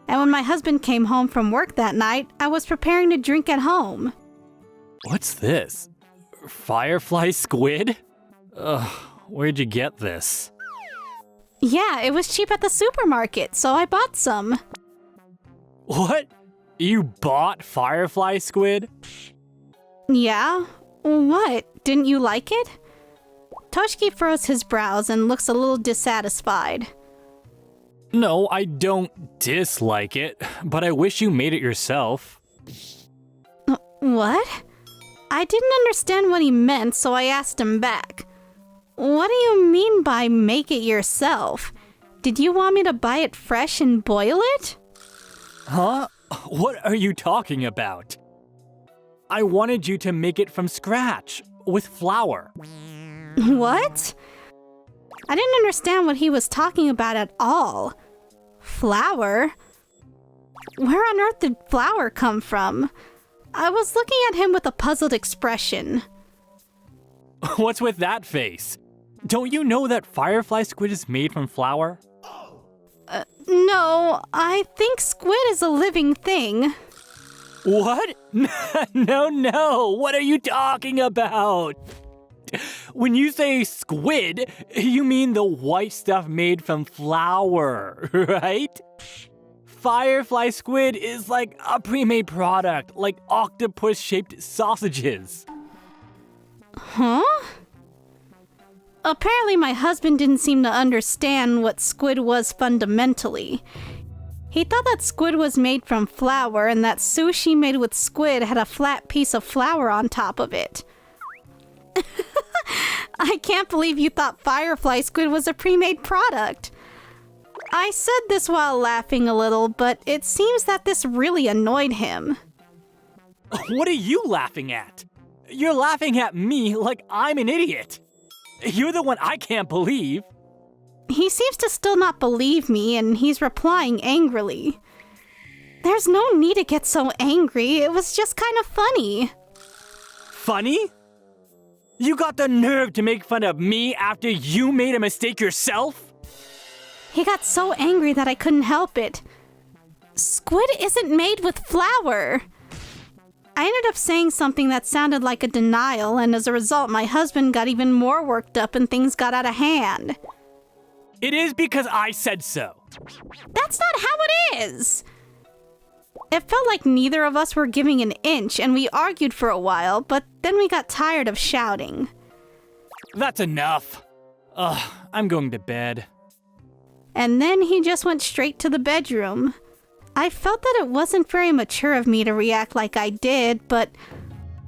And when my husband came home from work that night, I was preparing to drink at home. What's this? Firefly squid? Ugh, where'd you get this? Yeah, it was cheap at the supermarket, so I bought some. What? You bought firefly squid? Yeah? What? Didn't you like it? Toshiki furrows his brows and looks a little dissatisfied. No, I don't dislike it, but I wish you made it yourself. What? I didn't understand what he meant, so I asked him back. What do you mean by make it yourself? Did you want me to buy it fresh and boil it? Huh? What are you talking about? I wanted you to make it from scratch, with flour. What? I didn't understand what he was talking about at all. Flour? Where on earth did flour come from? I was looking at him with a puzzled expression. What's with that face? Don't you know that firefly squid is made from flour? No, I think squid is a living thing. What? No, what are you talking about? When you say squid, you mean the white stuff made from flour, right? Firefly squid is like a pre-made product, like octopus-shaped sausages. Huh? Apparently my husband didn't seem to understand what squid was fundamentally. He thought that squid was made from flour and that sushi made with squid had a flat piece of flour on top of it. I can't believe you thought firefly squid was a pre-made product. I said this while laughing a little, but it seems that this really annoyed him. What are you laughing at? You're laughing at me like I'm an idiot. You're the one I can't believe. He seems to still not believe me, and he's replying angrily. There's no need to get so angry. It was just kind of funny. Funny? You got the nerve to make fun of me after you made a mistake yourself? He got so angry that I couldn't help it. Squid isn't made with flour. I ended up saying something that sounded like a denial, and as a result, my husband got even more worked up and things got out of hand. It is because I said so. That's not how it is! It felt like neither of us were giving an inch, and we argued for a while, but then we got tired of shouting. That's enough. I'm going to bed. And then he just went straight to the bedroom. I felt that it wasn't very mature of me to react like I did, but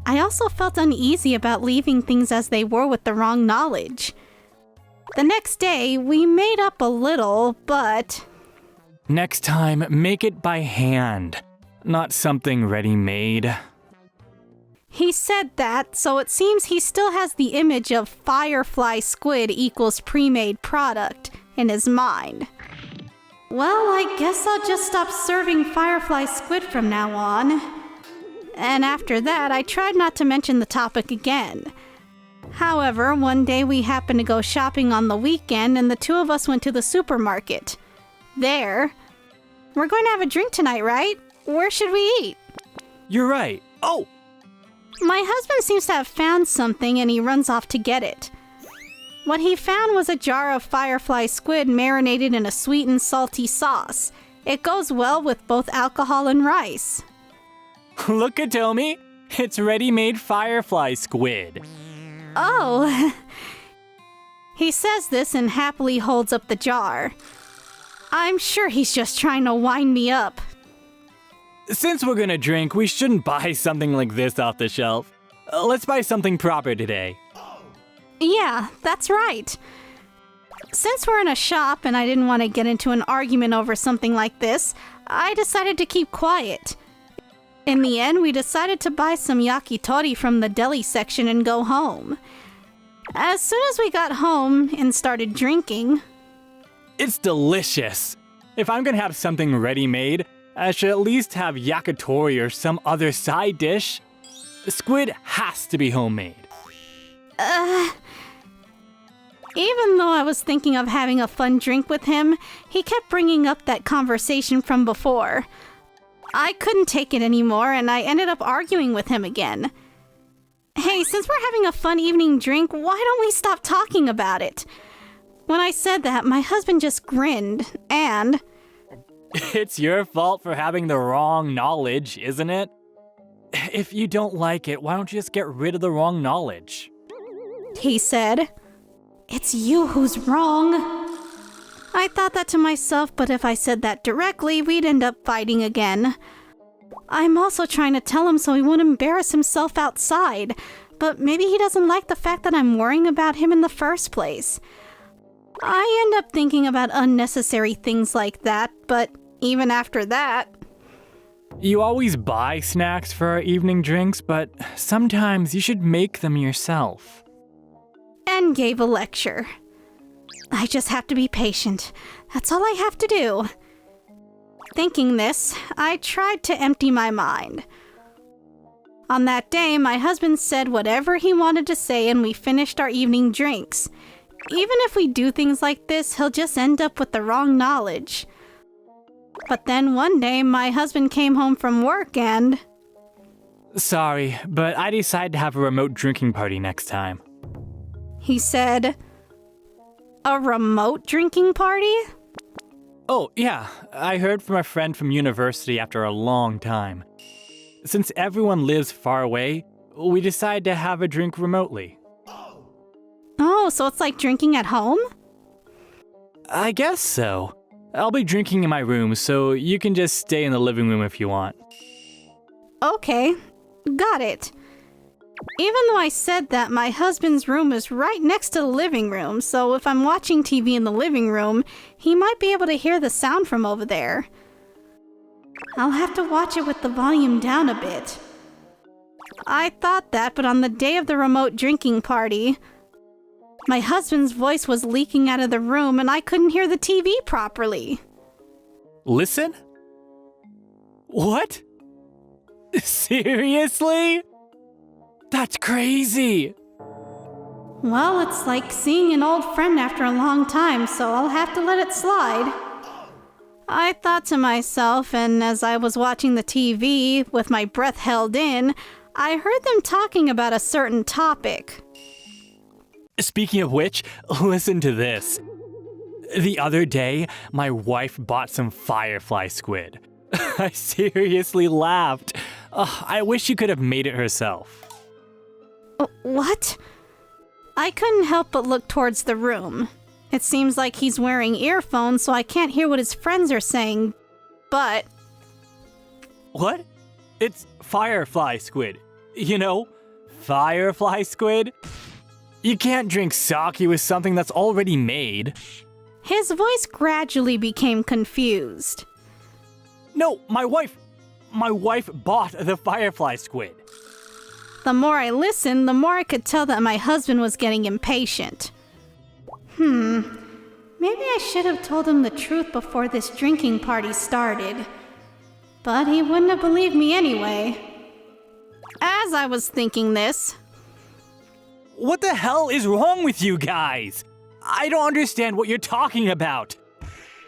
I also felt uneasy about leaving things as they were with the wrong knowledge. The next day, we made up a little, but... Next time, make it by hand, not something ready-made. He said that, so it seems he still has the image of firefly squid equals pre-made product in his mind. Well, I guess I'll just stop serving firefly squid from now on. And after that, I tried not to mention the topic again. However, one day we happened to go shopping on the weekend and the two of us went to the supermarket. There. We're going to have a drink tonight, right? Where should we eat? You're right. Oh! My husband seems to have found something and he runs off to get it. What he found was a jar of firefly squid marinated in a sweet and salty sauce. It goes well with both alcohol and rice. Look at Tomi. It's ready-made firefly squid. Oh, He says this and happily holds up the jar. I'm sure he's just trying to wind me up. Since we're gonna drink, we shouldn't buy something like this off the shelf. Let's buy something proper today. Yeah, that's right. Since we're in a shop and I didn't want to get into an argument over something like this, I decided to keep quiet. In the end, we decided to buy some yakitori from the deli section and go home. As soon as we got home and started drinking... It's delicious. If I'm gonna have something ready-made, I should at least have yakitori or some other side dish. Squid has to be homemade. Even though I was thinking of having a fun drink with him, he kept bringing up that conversation from before. I couldn't take it anymore, and I ended up arguing with him again. Hey, since we're having a fun evening drink, why don't we stop talking about it? When I said that, my husband just grinned, and... It's your fault for having the wrong knowledge, isn't it? If you don't like it, why don't you just get rid of the wrong knowledge? He said, "It's you who's wrong." I thought that to myself, but if I said that directly, we'd end up fighting again. I'm also trying to tell him so he won't embarrass himself outside, but maybe he doesn't like the fact that I'm worrying about him in the first place. I end up thinking about unnecessary things like that, but even after that... You always buy snacks for our evening drinks, but sometimes you should make them yourself. And gave a lecture. I just have to be patient. That's all I have to do. Thinking this, I tried to empty my mind. On that day, my husband said whatever he wanted to say and we finished our evening drinks. Even if we do things like this, he'll just end up with the wrong knowledge. But then one day, my husband came home from work and... Sorry, but I decided to have a remote drinking party next time. He said... A remote drinking party? Oh, yeah, I heard from a friend from university after a long time. Since everyone lives far away, we decided to have a drink remotely. Oh, so it's like drinking at home? I guess so. I'll be drinking in my room, so you can just stay in the living room if you want. Okay, got it. Even though I said that, my husband's room is right next to the living room, so if I'm watching TV in the living room, he might be able to hear the sound from over there. I'll have to watch it with the volume down a bit. I thought that, but on the day of the remote drinking party, my husband's voice was leaking out of the room and I couldn't hear the TV properly. Listen? What? Seriously? That's crazy! Well, it's like seeing an old friend after a long time, so I'll have to let it slide. I thought to myself, and as I was watching the TV with my breath held in, I heard them talking about a certain topic. Speaking of which, listen to this. The other day, my wife bought some firefly squid. I seriously laughed. I wish you could have made it herself. What? I couldn't help but look towards the room. It seems like he's wearing earphones, so I can't hear what his friends are saying, but... What? It's firefly squid. You know, firefly squid? You can't drink sake with something that's already made. His voice gradually became confused. No, my wife bought the firefly squid. The more I listened, the more I could tell that my husband was getting impatient. Maybe I should have told him the truth before this drinking party started. But he wouldn't have believed me anyway. As I was thinking this... What the hell is wrong with you guys? I don't understand what you're talking about.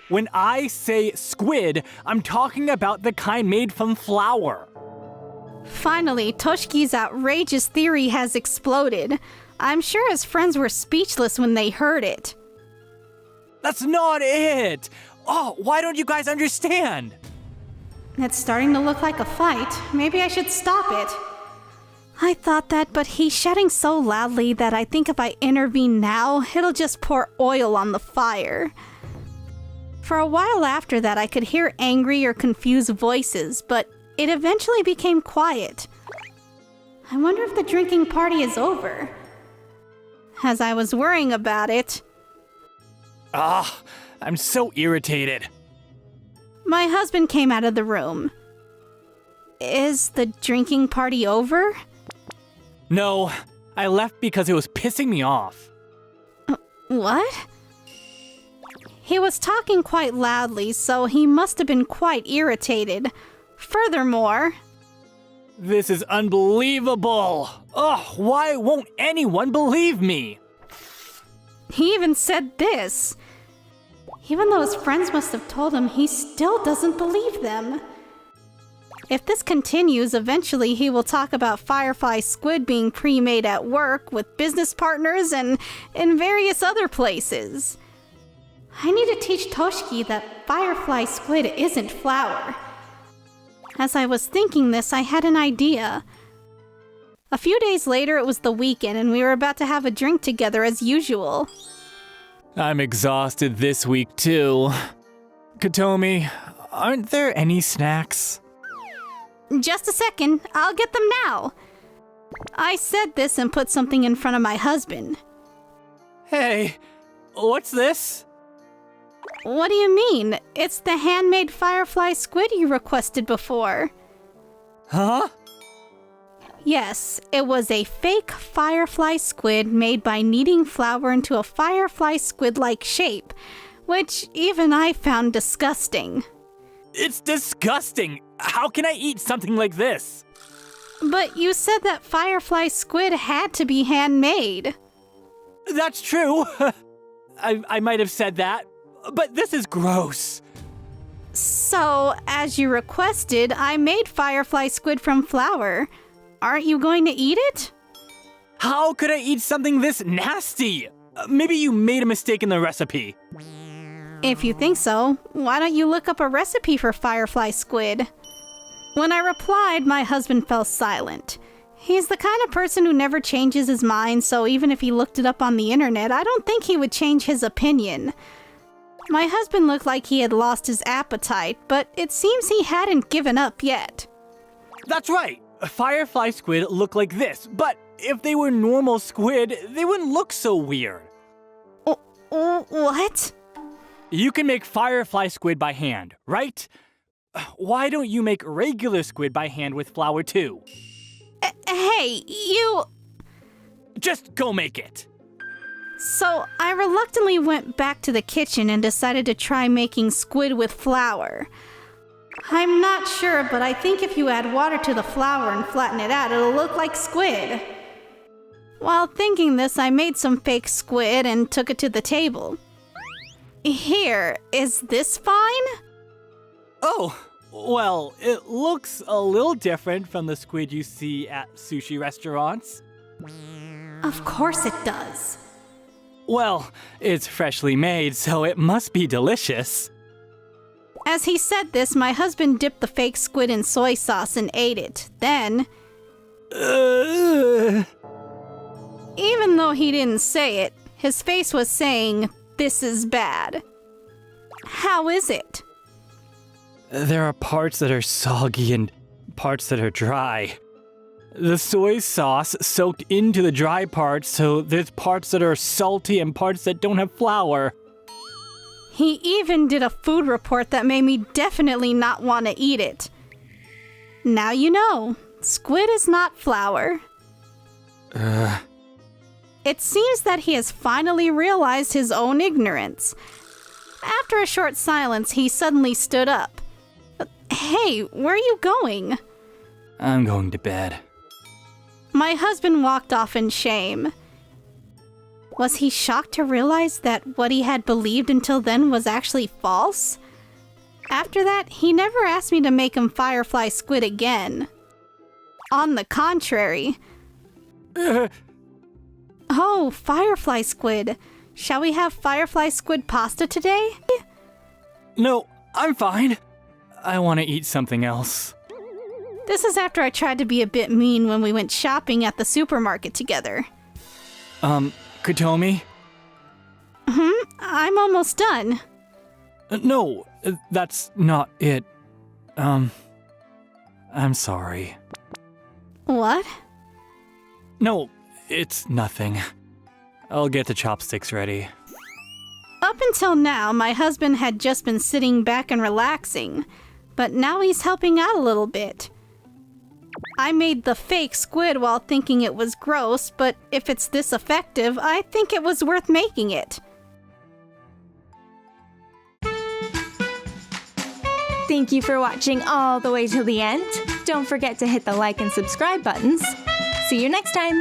When I say squid, I'm talking about the kind made from flour. Finally, Toshki's outrageous theory has exploded. I'm sure his friends were speechless when they heard it. That's not it! Oh, why don't you guys understand? It's starting to look like a fight. Maybe I should stop it. I thought that, but he's shouting so loudly that I think if I intervene now, it'll just pour oil on the fire. For a while after that, I could hear angry or confused voices, but it eventually became quiet. I wonder if the drinking party is over. As I was worrying about it, I'm so irritated. my husband came out of the room. Is the drinking party over? No, I left because it was pissing me off. What? He was talking quite loudly, so he must have been quite irritated. Furthermore, This is unbelievable. Ugh, why won't anyone believe me? he even said this. Even though his friends must have told him, he still doesn't believe them. If this continues, eventually he will talk about Firefly Squid being pre-made at work with business partners and in various other places. I need to teach Toshiki that Firefly Squid isn't flour. As I was thinking this, I had an idea. A few days later, it was the weekend, and we were about to have a drink together as usual. I'm exhausted this week too. Katomi, aren't there any snacks? Just a second, I'll get them now. I said this and put something in front of my husband. Hey, what's this? What do you mean? It's the handmade Firefly Squid you requested before. Huh? Yes, it was a fake Firefly Squid made by kneading flour into a Firefly Squid-like shape, which even I found disgusting. It's disgusting. How can I eat something like this? But you said that Firefly Squid had to be handmade. That's true. I might have said that, but this is gross. So, as you requested, I made Firefly Squid from flour. Aren't you going to eat it? How could I eat something this nasty? Maybe you made a mistake in the recipe. If you think so, why don't you look up a recipe for Firefly Squid? When I replied, my husband fell silent. He's the kind of person who never changes his mind, so even if he looked it up on the internet, I don't think he would change his opinion. My husband looked like he had lost his appetite, but it seems he hadn't given up yet. That's right. Firefly squid look like this, but if they were normal squid, they wouldn't look so weird. What? You can make firefly squid by hand, right? Why don't you make regular squid by hand with flour too? Hey, you... Just go make it. So, I reluctantly went back to the kitchen and decided to try making squid with flour. I'm not sure, but I think if you add water to the flour and flatten it out, it'll look like squid. While thinking this, I made some fake squid and took it to the table. Here, is this fine? Oh, well, it looks a little different from the squid you see at sushi restaurants. Of course it does. Well, it's freshly made, so it must be delicious. As he said this, my husband dipped the fake squid in soy sauce and ate it. Then, even though he didn't say it, his face was saying, "This is bad." How is it? There are parts that are soggy and parts that are dry. The soy sauce soaked into the dry parts, so there's parts that are salty and parts that don't have flour. He even did a food report that made me definitely not want to eat it. Now you know, squid is not flour. It seems that he has finally realized his own ignorance. After a short silence, he suddenly stood up. Hey, where are you going? I'm going to bed. My husband walked off in shame. Was he shocked to realize that what he had believed until then was actually false? After that, he never asked me to make him Firefly Squid again. On the contrary. Oh, Firefly Squid. Shall we have Firefly Squid pasta today? No, I'm fine. I want to eat something else. This is after I tried to be a bit mean when we went shopping at the supermarket together. Kutomi? I'm almost done. No, that's not it. I'm sorry. What? No, it's nothing. I'll get the chopsticks ready. Up until now, my husband had just been sitting back and relaxing, but now he's helping out a little bit. I made the fake squid while thinking it was gross, but if it's this effective, I think it was worth making it. Thank you for watching all the way till the end. Don't forget to hit the like and subscribe buttons. See you next time!